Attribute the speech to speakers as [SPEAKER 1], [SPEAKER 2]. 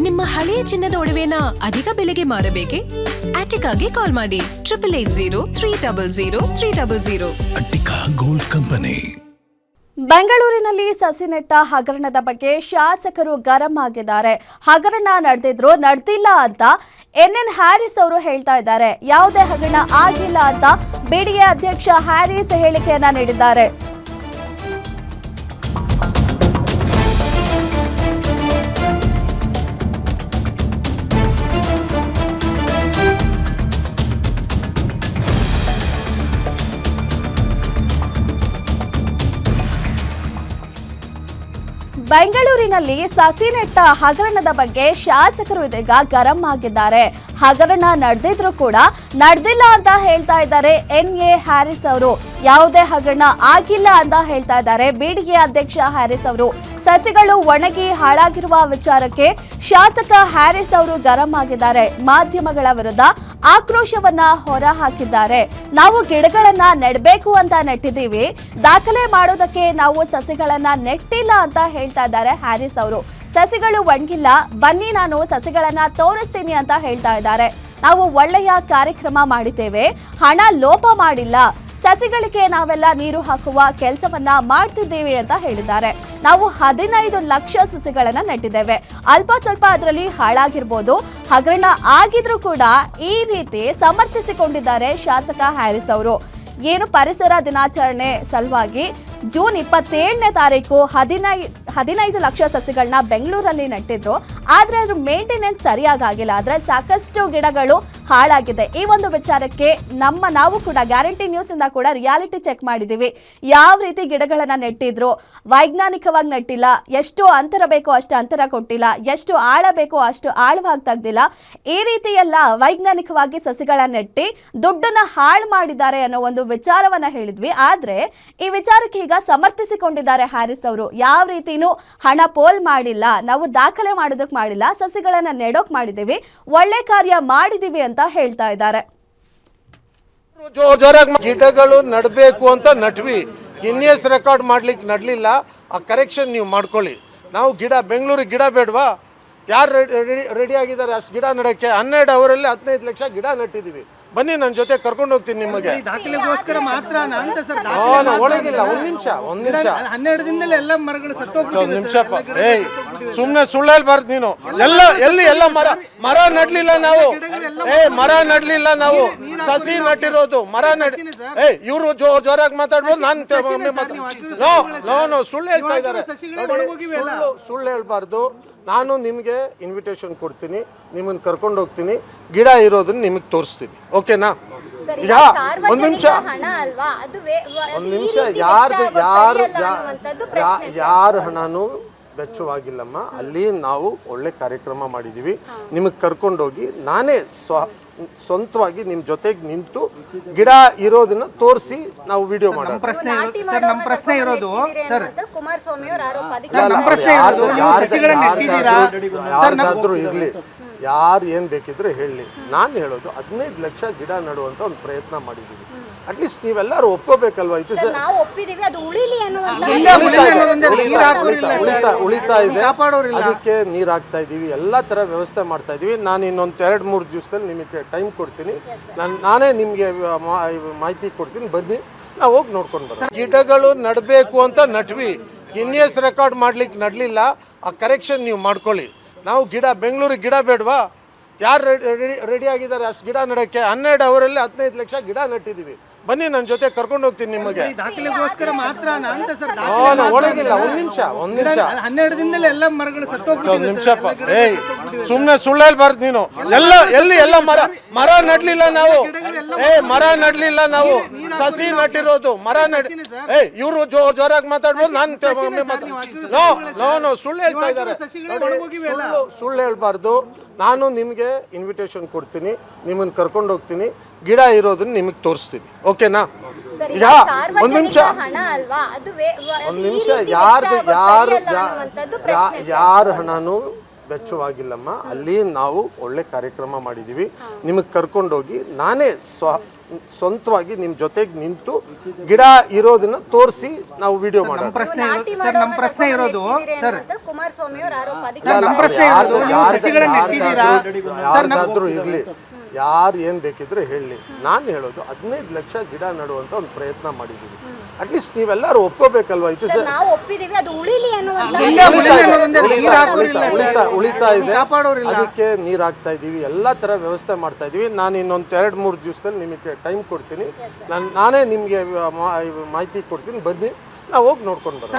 [SPEAKER 1] ನಿಮ್ಮ ಹಳೆಯ ಚಿನ್ನದ ಒಡವೆನ ಅಧಿಕ ಬೆಲೆಗೆ ಮಾರಬೇಕೆ? ಆಟಿಕಾಗೆ ಕಾಲ್ ಮಾಡಿ 8880
[SPEAKER 2] ಅಟ್ಟಿಕಾ ಗೋಲ್ಡ್ ಕಂಪನಿ.
[SPEAKER 3] ಬೆಂಗಳೂರಿನಲ್ಲಿ ಸಸಿ ನೆಟ್ಟ ಹಗರಣದ ಬಗ್ಗೆ ಶಾಸಕರು ಗರಂ ಆಗಿದ್ದಾರೆ. ಹಗರಣ ನಡೆದಿದ್ರು ನಡೆದಿಲ್ಲ ಅಂತ NN ಹ್ಯಾರಿಸ್ ಅವರು ಹೇಳ್ತಾ ಇದ್ದಾರೆ. ಯಾವುದೇ ಹಗರಣ ಆಗಿಲ್ಲ ಅಂತ ಬಿಡಿಎ ಅಧ್ಯಕ್ಷ ಹ್ಯಾರಿಸ್ ಹೇಳಿಕೆಯನ್ನ ನೀಡಿದ್ದಾರೆ. ಬೆಂಗಳೂರಿನಲ್ಲಿ ಸಸಿ ನೆಟ್ಟ ಹಗರಣದ ಬಗ್ಗೆ ಶಾಸಕರು ಇದೀಗ ಗರಂ ಆಗಿದ್ದಾರೆ. ಹಗರಣ ನಡೆದಿದ್ರು ಕೂಡ ನಡೆದಿಲ್ಲ ಅಂತ ಹೇಳ್ತಾ ಇದ್ದಾರೆ NA ಹ್ಯಾರಿಸ್ ಅವರು. ಯಾವುದೇ ಹಗರಣ ಆಗಿಲ್ಲ ಅಂತ ಹೇಳ್ತಾ ಇದ್ದಾರೆ ಬಿಡಿಎ ಅಧ್ಯಕ್ಷ ಹ್ಯಾರಿಸ್ ಅವರು. ಸಸಿಗಳು ಒಣಗಿ ಹಾಳಾಗಿರುವ ವಿಚಾರಕ್ಕೆ ಶಾಸಕ ಹ್ಯಾರಿಸ್ ಅವರು ಗರಂ ಆಗಿದ್ದಾರೆ. ಮಾಧ್ಯಮಗಳ ವಿರುದ್ಧ ಆಕ್ರೋಶವನ್ನ ಹೊರ ಹಾಕಿದ್ದಾರೆ. ನಾವು ಗಿಡಗಳನ್ನ ನೆಡಬೇಕು ಅಂತ ನೆಟ್ಟಿದ್ದೀವಿ, ದಾಖಲೆ ಮಾಡೋದಕ್ಕೆ ನಾವು ಸಸಿಗಳನ್ನ ನೆಟ್ಟಿಲ್ಲ ಅಂತ ಹೇಳ್ತಾ ಇದ್ದಾರೆ ಹ್ಯಾರಿಸ್ ಅವರು. ಸಸಿಗಳು ಒಣಗಿಲ್ಲ, ಬನ್ನಿ ನಾನು ಸಸಿಗಳನ್ನ ತೋರಿಸ್ತೀನಿ ಅಂತ ಹೇಳ್ತಾ ಇದ್ದಾರೆ. ನಾವು ಒಳ್ಳೆಯ ಕಾರ್ಯಕ್ರಮ ಮಾಡಿದ್ದೇವೆ, ಹಣ ಲೋಪ ಮಾಡಿಲ್ಲ, ಸಸಿಗಳಿಗೆ ನಾವೆಲ್ಲ ನೀರು ಹಾಕುವ ಕೆಲಸವನ್ನ ಮಾಡ್ತಿದ್ದೇವೆ ಅಂತ ಹೇಳಿದ್ದಾರೆ. ನಾವು 15 ಲಕ್ಷ ಸಸಿಗಳನ್ನ ನೆಟ್ಟಿದ್ದೇವೆ, ಅಲ್ಪ ಸ್ವಲ್ಪ ಅದರಲ್ಲಿ ಹಾಳಾಗಿರ್ಬೋದು, ಹಗರಣ ಆಗಿದ್ರು ಕೂಡ ಈ ರೀತಿ ಸಮರ್ಥಿಸಿಕೊಂಡಿದ್ದಾರೆ ಶಾಸಕ ಹ್ಯಾರಿಸ್ ಅವರು. ಏನು ಪರಿಸರ ದಿನಾಚರಣೆ ಸಲುವಾಗಿ ಜೂನ್ 27ನೇ ತಾರೀಕು 15 ಲಕ್ಷ ಸಸಿಗಳನ್ನ ಬೆಂಗಳೂರಲ್ಲಿ ನೆಟ್ಟಿದ್ರು. ಆದ್ರೆ ಅದ್ರ ಮೇಂಟೆನೆನ್ಸ್ ಸರಿಯಾಗಿಲ್ಲ, ಅದ್ರಲ್ಲಿ ಸಾಕಷ್ಟು ಗಿಡಗಳು ಹಾಳಾಗಿದೆ. ಈ ಒಂದು ವಿಚಾರಕ್ಕೆ ನಾವು ಕೂಡ ಗ್ಯಾರಂಟಿ ನ್ಯೂಸ್ ಇಂದ ಕೂಡ ರಿಯಾಲಿಟಿ ಚೆಕ್ ಮಾಡಿದೀವಿ. ಯಾವ ರೀತಿ ಗಿಡಗಳನ್ನ ನೆಟ್ಟಿದ್ರು, ವೈಜ್ಞಾನಿಕವಾಗಿ ನೆಟ್ಟಿಲ್ಲ, ಎಷ್ಟು ಅಂತರ ಬೇಕೋ ಅಷ್ಟು ಅಂತರ ಕೊಟ್ಟಿಲ್ಲ, ಎಷ್ಟು ಆಳ ಬೇಕೋ ಅಷ್ಟು ಆಳವಾಗಿ ತೆಗ್ದಿಲ್ಲ. ಈ ರೀತಿ ಎಲ್ಲ ವೈಜ್ಞಾನಿಕವಾಗಿ ಸಸಿಗಳನ್ನ ನೆಟ್ಟಿ ದುಡ್ಡನ್ನ ಹಾಳು ಮಾಡಿದ್ದಾರೆ ಅನ್ನೋ ಒಂದು ವಿಚಾರವನ್ನ ಹೇಳಿದ್ವಿ. ಆದ್ರೆ ಈ ವಿಚಾರಕ್ಕೆ ಈಗ ಸಮರ್ಥಿಸಿಕೊಂಡಿದ್ದಾರೆ ಹ್ಯಾರಿಸ್ ಅವರು. ಯಾವ ರೀತಿನೂ ಹಣ ಪೋಲ್ ಮಾಡಿಲ್ಲ, ನಾವು ದಾಖಲೆ ಮಾಡೋದಕ್ಕೆ ಮಾಡಿಲ್ಲ, ಸಸಿಗಳನ್ನ ನೆಡೋಕ್ ಮಾಡಿದೀವಿ, ಒಳ್ಳೆ ಕಾರ್ಯ ಮಾಡಿದೀವಿ ಅಂತ ಹೇಳ್ತಾ ಇದ್ದಾರೆ.
[SPEAKER 4] ಜೋರಾಗಿ ಗಿಡಗಳು ನಡಬೇಕು ಅಂತ ನಟ್ವಿ, ಗಿನ್ನಿಯಸ್ ರೆಕಾರ್ಡ್ ಮಾಡ್ಲಿಕ್ಕೆ ನಡಲಿಲ್ಲ. ಆ ಕರೆಕ್ಷನ್ ನೀವು ಮಾಡ್ಕೊಳ್ಳಿ. ನಾವು ಬೆಂಗಳೂರಿಗೆ ಗಿಡ ಬೇಡವಾ? ಯಾರು ರೆಡಿ ಆಗಿದ್ದಾರೆ ಅಷ್ಟು ಗಿಡ ನೆಡಕ್ಕೆ? 12 ಅವರಲ್ಲಿ 15 ಲಕ್ಷ ಗಿಡ ನೆಟ್ಟಿದ್ದೀವಿ. ಬನ್ನಿ, ನನ್ನ ಜೊತೆ ಕರ್ಕೊಂಡು ಹೋಗ್ತೀನಿ ನಿಮಗೆ. ಒಳಗಿಲ್ಲ, ಒಂದ್ ನಿಮಿಷ
[SPEAKER 5] 12 ದಿನದಲ್ಲಿ ಎಲ್ಲ ಮರಗಳು
[SPEAKER 4] ಒಂದ್ ನಿಮಿಷಪ್ಪ. ಸುಮ್ನೆ ಸುಳ್ಳು ಹೇಳ್ಬಾರ್ದು ನೀನು. ಎಲ್ಲ ಮರ ನಡ್ಲಿಲ್ಲ ನಾವು. ಮರ ನಡ್ಲಿಲ್ಲ ನಾವು, ಸಸಿ ನಟ್ಟಿರೋದು. ಮರ ಇವ್ರು ಜೋರಾಗಿ ಮಾತಾಡ್ಬೋದು, ನಾನು ಸುಳ್ಳು ಹೇಳ್ತಾ ಇದ್ದಾರೆ. ಸುಳ್ಳು ಹೇಳ್ಬಾರ್ದು. ನಾನು ನಿಮಗೆ ಇನ್ವಿಟೇಷನ್ ಕೊಡ್ತೀನಿ, ನಿಮ್ಮನ್ನು ಕರ್ಕೊಂಡು ಹೋಗ್ತೀನಿ, ಗಿಡ ಇರೋದನ್ನ ನಿಮಗೆ ತೋರಿಸ್ತೀನಿ. ಓಕೆನಾ? ಈಗ ಒಂದ್ ನಿಮಿಷ ಯಾರ ಹಣನೂ ವೆಚ್ಚವಾಗಿಲ್ಲಮ್ಮ. ಅಲ್ಲಿ ನಾವು ಒಳ್ಳೆ ಕಾರ್ಯಕ್ರಮ ಮಾಡಿದೀವಿ. ನಿಮಗೆ ಕರ್ಕೊಂಡೋಗಿ ನಾನೇ ಸ್ವಂತವಾಗಿ ನಿಮ್ ಜೊತೆಗೆ ನಿಂತು ಗಿಡ ಇರೋದನ್ನ ತೋರಿಸಿ ನಾವು ವಿಡಿಯೋ ಮಾಡೋಣ.
[SPEAKER 5] ನಮ್ಮ ಪ್ರಶ್ನೆ ಇರೋದು ಸರ್,
[SPEAKER 4] ಯಾರ್ದಾದ್ರೂ ಇರ್ಲಿ, ಯಾರು ಏನ್ ಬೇಕಿದ್ರೆ ಹೇಳಿ. ನಾನು ಹೇಳೋದು 15 ಲಕ್ಷ ಗಿಡ ನೆಡುವಂತ ಒಂದು ಪ್ರಯತ್ನ ಮಾಡಿದೀವಿ. ಅಟ್ಲೀಸ್ಟ್ ನೀವೆಲ್ಲರೂ ಒಪ್ಕೋಬೇಕಲ್ವಾ? ಇದು ಉಳಿತಾ ಇದೆ, ಅದಕ್ಕೆ ನೀರ್ ಹಾಕ್ತಾ ಇದೀವಿ, ಎಲ್ಲಾ ತರ ವ್ಯವಸ್ಥೆ ಮಾಡ್ತಾ ಇದೀವಿ. ನಾನು ಇನ್ನೊಂದು 2-3 ದಿವಸದಲ್ಲಿ ನಿಮಗೆ ಟೈಮ್ ಕೊಡ್ತೀನಿ. ನಾನೇ ನಿಮ್ಗೆ ಮಾಹಿತಿ ಕೊಡ್ತೀನಿ. ಬನ್ನಿ, ನಾವು ಹೋಗಿ ನೋಡ್ಕೊಂಡು ಬರೋಣ. ಗಿಡಗಳು ನಡಬೇಕು ಅಂತ ನಟ್ವಿ, ಗಿನ್ನಿಯಸ್ ರೆಕಾರ್ಡ್ ಮಾಡ್ಲಿಕ್ಕೆ ನಡಲಿಲ್ಲ. ಆ ಕರೆಕ್ಷನ್ ನೀವು ಮಾಡ್ಕೊಳ್ಳಿ. ನಾವು ಬೆಂಗಳೂರಿಗೆ ಗಿಡ ಬೇಡವಾ? ಯಾರು ರೆಡಿ ಆಗಿದ್ದಾರೆ ಅಷ್ಟು ಗಿಡ ನೆಡಕ್ಕೆ? 12 ಅವರಲ್ಲಿ 15 ಲಕ್ಷ ಗಿಡ ನೆಟ್ಟಿದ್ದೀವಿ. ಬನ್ನಿ, ನನ್ನ ಜೊತೆ ಕರ್ಕೊಂಡು ಹೋಗ್ತೀನಿ ನಿಮಗೆ. ಒಳಗಿಲ್ಲ, ಒಂದ್ ನಿಮಿಷ
[SPEAKER 5] 12 ದಿನದಲ್ಲಿ ಎಲ್ಲ ಮರಗಳು
[SPEAKER 4] ಒಂದ್ ನಿಮಿಷಪ್ಪ. ಸುಮ್ನೆ ಸುಳ್ಳು ಹೇಳ್ಬಾರ್ದು ನೀನು. ಎಲ್ಲ ಮರ ನಡ್ಲಿಲ್ಲ ನಾವು. ಮರ ನಡ್ಲಿಲ್ಲ ನಾವು, ಸಸಿ ನಟ್ಟಿರೋದು. ಮರ ಇವ್ರು ಜೋರಾಗಿ ಮಾತಾಡ್ಬೋದು, ನಾನು ಸುಳ್ಳು ಹೇಳ್ತಾ ಇದ್ದಾರೆ. ಸುಳ್ಳು ಹೇಳ್ಬಾರ್ದು. ನಾನು ನಿಮಗೆ ಇನ್ವಿಟೇಷನ್ ಕೊಡ್ತೀನಿ, ನಿಮ್ಮನ್ನು ಕರ್ಕೊಂಡು ಹೋಗ್ತೀನಿ, ಗಿಡ ಇರೋದನ್ನ ನಿಮಗೆ ತೋರಿಸ್ತೀನಿ. ಓಕೆನಾ? ಈಗ ಒಂದ್ ನಿಮಿಷ ಯಾರ ಹಣನೂ ವೆಚ್ಚವಾಗಿಲ್ಲಮ್ಮ. ಅಲ್ಲಿ ನಾವು ಒಳ್ಳೆ ಕಾರ್ಯಕ್ರಮ ಮಾಡಿದ್ದೀವಿ. ನಿಮಗೆ ಕರ್ಕೊಂಡೋಗಿ ನಾನೇ ಸ್ವಂತವಾಗಿ ನಿಮ್ಮ ಜೊತೆಗೆ ನಿಂತು ಗಿಡ ಇರೋದನ್ನ ತೋರಿಸಿ ನಾವು ವಿಡಿಯೋ ಮಾಡೋಣ.
[SPEAKER 5] ನಮ್ಮ ಪ್ರಶ್ನೆ ಇರೋದು ಸರ್
[SPEAKER 6] ಕುಮಾರಸ್ವಾಮಿ ಅವರ ಆರೋಪ
[SPEAKER 5] ನಮ್ಮ ಪ್ರಶ್ನೆ ಇರೋದು ನೀವು ಸಸಿಗಳನ್ನ ನೆಟ್ಟಿದ್ದೀರಾ
[SPEAKER 4] ಯಾರ್ದಾದ್ರೂ ಇರ್ಲಿ, ಯಾರು ಏನ್ ಬೇಕಿದ್ರೆ ಹೇಳಿ. ನಾನು ಹೇಳೋದು 15 ಲಕ್ಷ ಗಿಡ ನೆಡುವಂತ ಒಂದು ಪ್ರಯತ್ನ ಮಾಡಿದ್ದೀವಿ. ಅಟ್ಲೀಸ್ಟ್ ನೀವೆಲ್ಲರೂ ಒಪ್ಕೋಬೇಕಲ್ವಾ? ಇದು
[SPEAKER 6] ನಾವು ಒಪ್ಪಿದೀವಿ, ಅದು ಉಳಿಲಿ ಅನ್ನುವಂತ
[SPEAKER 4] ಉಳಿತಾ ಇದೆ, ಅದಕ್ಕೆ ನೀರ್ ಹಾಕ್ತಾ ಇದೀವಿ, ಎಲ್ಲಾ ತರ ವ್ಯವಸ್ಥೆ ಮಾಡ್ತಾ ಇದೀವಿ. ನಾನು ಇನ್ನೊಂದು 2-3 ದಿವಸದಲ್ಲಿ ನಿಮಗೆ ಟೈಮ್ ಕೊಡ್ತೀನಿ. ನಾನೇ ನಿಮ್ಗೆ ಮಾಹಿತಿ ಕೊಡ್ತೀನಿ. ಬನ್ನಿ, ನಾವು ಹೋಗಿ ನೋಡ್ಕೊಂಡು ಬರೋಣ.